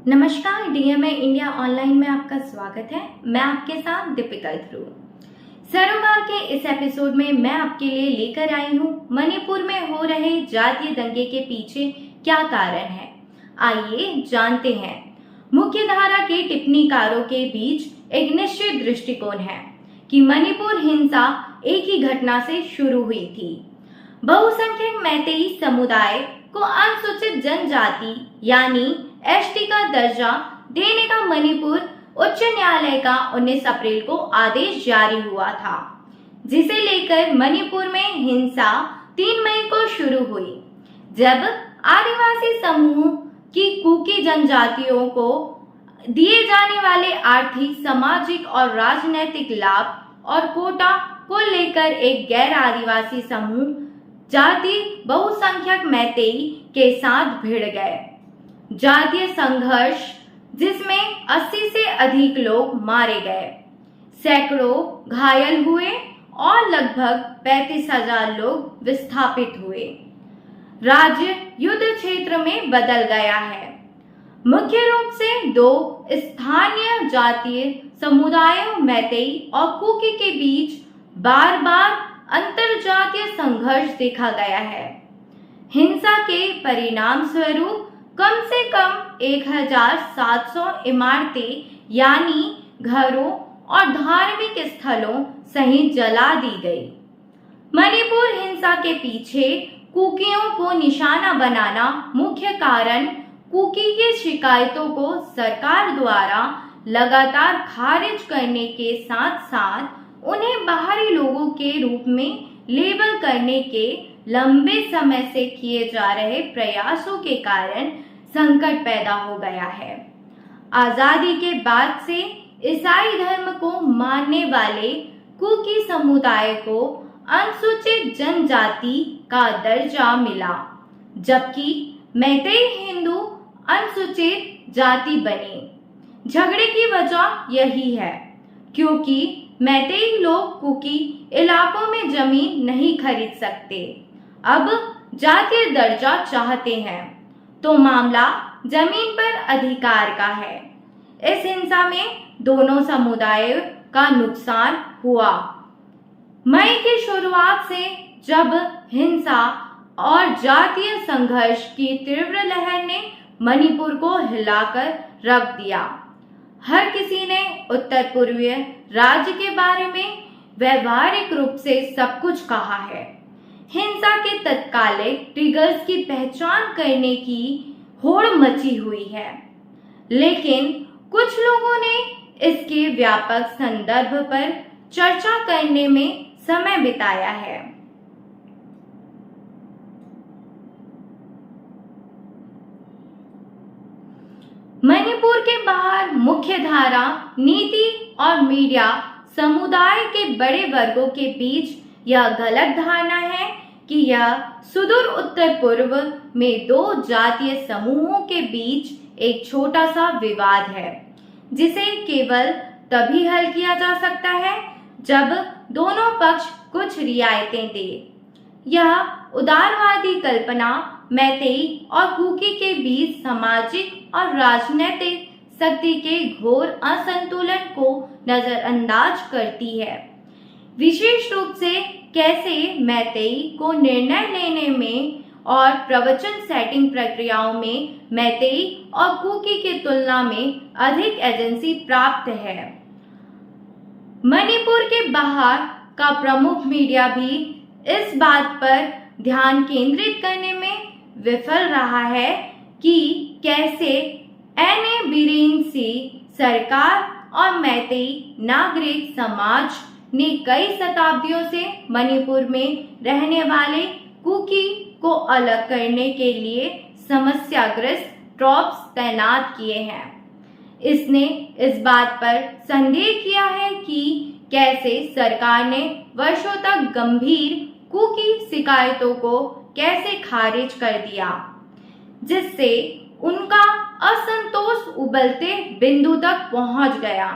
नमस्कार, DMA India online में आपका स्वागत है। मैं आपके साथ दीपिका ध्रुव। सरोकार के इस एपिसोड में मैं आपके लिए लेकर आई हूँ मणिपुर में हो रहे जातीय दंगे के पीछे क्या कारण है। आइए जानते हैं। मुख्य धारा के टिप्पणीकारों के बीच एक निश्चित दृष्टिकोण है कि मणिपुर हिंसा एक ही घटना से शुरू हुई थी। बहुसंख्यक मैतेई समुदाय को अनुसूचित जनजाति यानी एसटी का दर्जा देने का मणिपुर उच्च न्यायालय का 19 अप्रैल को आदेश जारी हुआ था, जिसे लेकर मणिपुर में हिंसा 3 मई को शुरू हुई, जब आदिवासी समूह की कुकी जनजातियों को दिए जाने वाले आर्थिक, सामाजिक और राजनीतिक लाभ और कोटा को लेकर एक गैर आदिवासी समूह जाति बहुसंख्यक मैतेई के साथ भिड़ गए। जातीय संघर्ष जिसमें 80 से अधिक लोग मारे गए, सैकड़ों घायल हुए और लगभग 35,000 लोग विस्थापित हुए। राज्य युद्ध क्षेत्र में बदल गया है। मुख्य रूप से 2 स्थानीय जातीय समुदायों मैतेई और कुकी के बीच बार बार अंतरजातीय संघर्ष देखा गया है। हिंसा के परिणाम स्वरूप कम से कम 1,700 इमारतें यानी घरों और धार्मिक स्थलों सहित जला दी गई। मणिपुर हिंसा के पीछे कुकियों को निशाना बनाना मुख्य कारण कुकी की शिकायतों को सरकार द्वारा लगातार खारिज करने के साथ साथ उन्हें बाहरी लोगों के रूप में लेबल करने के लंबे समय से किए जा रहे प्रयासों के कारण संकट पैदा हो गया है। आजादी के बाद से ईसाई धर्म को मानने वाले कुकी समुदाय को अनुसूचित जनजाति का दर्जा मिला, जबकि मैतेई हिंदू अनुसूचित जाति बने। झगड़े की वजह यही है क्योंकि मैतेई लोग कुकी इलाकों में जमीन नहीं खरीद सकते, अब जातीय दर्जा चाहते हैं, तो मामला जमीन पर अधिकार का है। इस हिंसा में दोनों समुदायों का नुकसान हुआ। मई की शुरुआत से जब हिंसा और जातीय संघर्ष की तीव्र लहर ने मणिपुर को हिलाकर रख दिया, हर किसी ने उत्तर पूर्वीय राज्य के बारे में व्यवहारिक रूप से सब कुछ कहा है। हिंसा के तत्कालिक ट्रिगर्स की पहचान करने की होड़ मची हुई है, लेकिन कुछ लोगों ने इसके व्यापक संदर्भ पर चर्चा करने में समय बिताया है। मणिपुर के बाहर मुख्य धारा, नीति और मीडिया समुदाय के बड़े वर्गों के बीच यह गलत धारणा है कि यह सुदूर उत्तर पूर्व में 2 जातीय समूहों के बीच एक छोटा सा विवाद है, जिसे केवल तभी हल किया जा सकता है जब दोनों पक्ष कुछ रियायतें दे। यह उदारवादी कल्पना मैतेई और कुकी के बीच सामाजिक और राजनीतिक शक्ति के घोर असंतुलन को नजरअंदाज करती है। विशेष रूप से कैसे मैतेई को निर्णय लेने में और प्रवचन सेटिंग प्रक्रियाओं में मैतेई और कुकी की तुलना में अधिक एजेंसी प्राप्त है। मणिपुर के बाहर का प्रमुख मीडिया भी इस बात पर ध्यान केंद्रित करने में विफल रहा है कि कैसे एनए बीरेन सिंह सरकार और मैतेई नागरिक समाज ने कई शताब्दियों से मणिपुर में रहने वाले कुकी को अलग करने के लिए समस्याग्रस्त ट्रॉप्स तैनात किए हैं। इसने इस बात पर संदेह किया है कि कैसे सरकार ने वर्षों तक गंभीर कुकी शिकायतों को कैसे खारिज कर दिया, जिससे उनका असंतोष उबलते बिंदु तक पहुंच गया।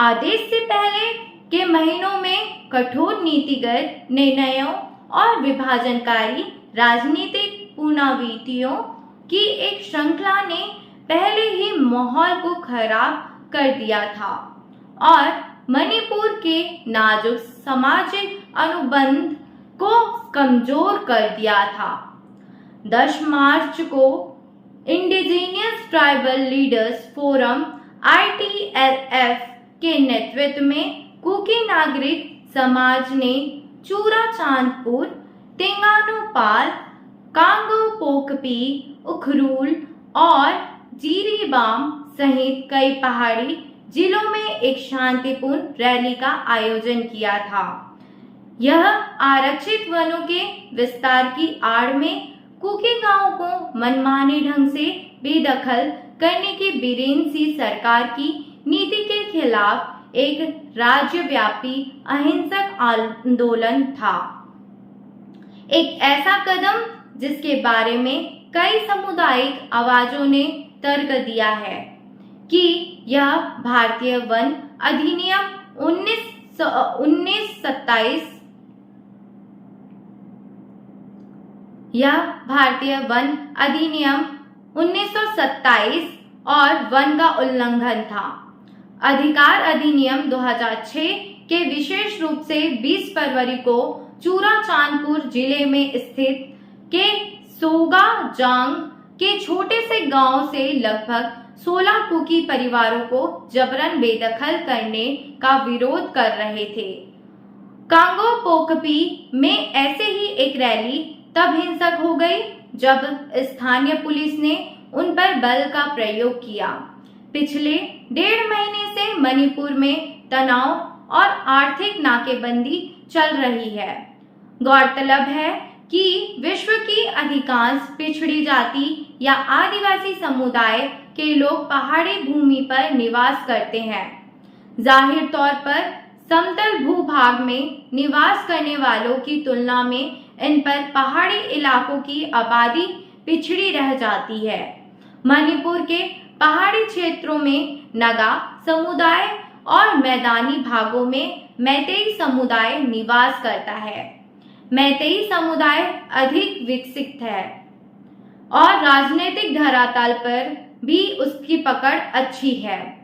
आदेश से पहले के महीनों में कठोर नीतिगत निर्णयों और विभाजनकारी राजनीतिक पुनरावृत्तियों की एक श्रृंखला ने पहले ही माहौल को खराब कर दिया था और मणिपुर के नाजुक सामाजिक अनुबंध को कमजोर कर दिया था। 10 मार्च को indigenous tribal leaders forum ITLF के नेतृत्व में कुकी नागरिक समाज ने चूराचांदपुर, तेंगानोपाल, कांगो पोकपी, उखरूल और जीरीबाम सहित कई पहाड़ी जिलों में एक शांतिपूर्ण रैली का आयोजन किया था। यह आरक्षित वनों के विस्तार की आड़ में कुकी गांव को मनमाने ढंग से बेदखल करने की बीरेन सिंह सरकार की नीति के खिलाफ एक राज्यव्यापी अहिंसक आंदोलन था। एक ऐसा कदम जिसके बारे में कई सामुदायिक आवाजों ने तर्क दिया है कि यह भारतीय वन अधिनियम 1927 और वन का उल्लंघन था। अधिकार अधिनियम 2006 के विशेष रूप से 20 फरवरी को चूराचांदपुर जिले में स्थित के सोगाजांग के छोटे से गांव से लगभग 16 कुकी परिवारों को जबरन बेदखल करने का विरोध कर रहे थे। कांगो पोकपी में ऐसे ही एक रैली तब हिंसक हो गई जब स्थानीय पुलिस ने उन पर बल का प्रयोग किया। पिछले 1.5 महीने से मणिपुर में तनाव और आर्थिक नाकेबंदी चल रही है। गौरतलब है कि विश्व की अधिकांश पिछड़ी जाति या आदिवासी समुदाय के लोग पहाड़ी भूमि पर निवास करते हैं। जाहिर तौर पर समतल भूभाग में निवास करने वालों की तुलना में इन पर पहाड़ी इलाकों की आबादी पिछड़ी रह जाती है। मणिपुर के पहाड़ी क्षेत्रों में नगा समुदाय और मैदानी भागों में मैतेई समुदाय निवास करता है। मैतेई समुदाय अधिक विकसित है और राजनीतिक धरातल पर भी उसकी पकड़ अच्छी है।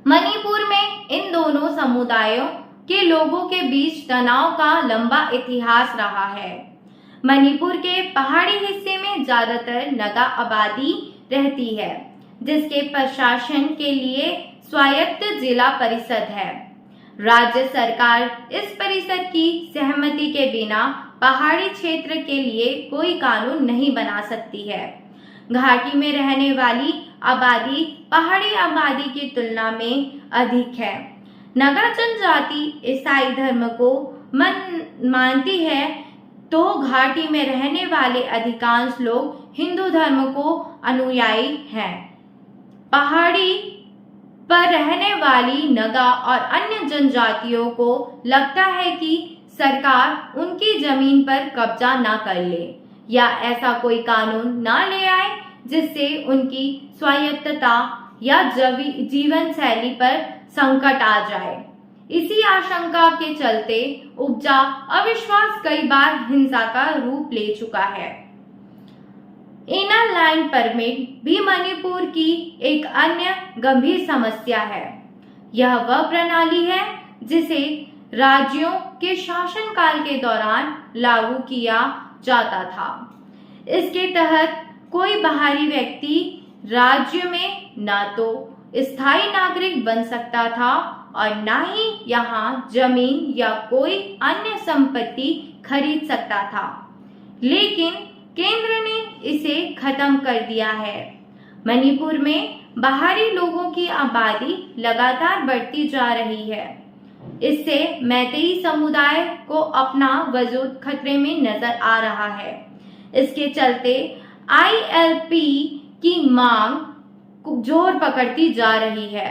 मणिपुर में इन दोनों समुदायों के लोगों के बीच तनाव का लंबा इतिहास रहा है। मणिपुर के पहाड़ी हिस्से में ज्यादातर नगा आबादी रहती है, जिसके प्रशासन के लिए स्वायत्त जिला परिषद है। राज्य सरकार इस परिषद की सहमति के बिना पहाड़ी क्षेत्र के लिए कोई कानून नहीं बना सकती है। घाटी में रहने वाली आबादी पहाड़ी आबादी की तुलना में अधिक है। नगा जनजाति ईसाई धर्म को मानती है तो घाटी में रहने वाले अधिकांश लोग हिंदू धर्म को अनुयायी हैं। पहाड़ी पर रहने वाली नगा और अन्य जनजातियों को लगता है कि सरकार उनकी जमीन पर कब्जा ना कर ले या ऐसा कोई कानून ना ले आए जिससे उनकी स्वायत्तता या जीवन शैली पर संकट आ जाए। इसी आशंका के चलते उपजा अविश्वास कई बार हिंसा का रूप ले चुका है। इनर लाइन परमिट भी मणिपुर की एक अन्य गंभीर समस्या है। यह वह प्रणाली है जिसे राज्यों के शासनकाल के दौरान लागू किया जाता था। इसके तहत कोई बाहरी व्यक्ति राज्य में न तो स्थायी नागरिक बन सकता था और न ही यहाँ जमीन या कोई अन्य संपत्ति खरीद सकता था, लेकिन केंद्र ने इसे खत्म कर दिया है। मणिपुर में बाहरी लोगों की आबादी लगातार बढ़ती जा रही है। इससे मैतेई समुदाय को अपना वजूद खतरे में नजर आ रहा है। इसके चलते ILP की मांग जोर पकड़ती जा रही है।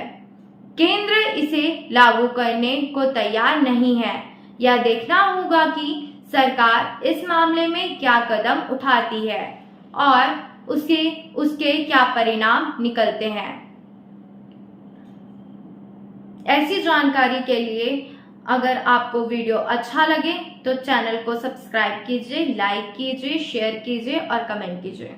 केंद्र इसे लागू करने को तैयार नहीं है। यह देखना होगा कि सरकार इस मामले में क्या कदम उठाती है और उसके क्या परिणाम निकलते हैं। ऐसी जानकारी के लिए अगर आपको वीडियो अच्छा लगे तो चैनल को सब्सक्राइब कीजिए, लाइक कीजिए, शेयर कीजिए और कमेंट कीजिए।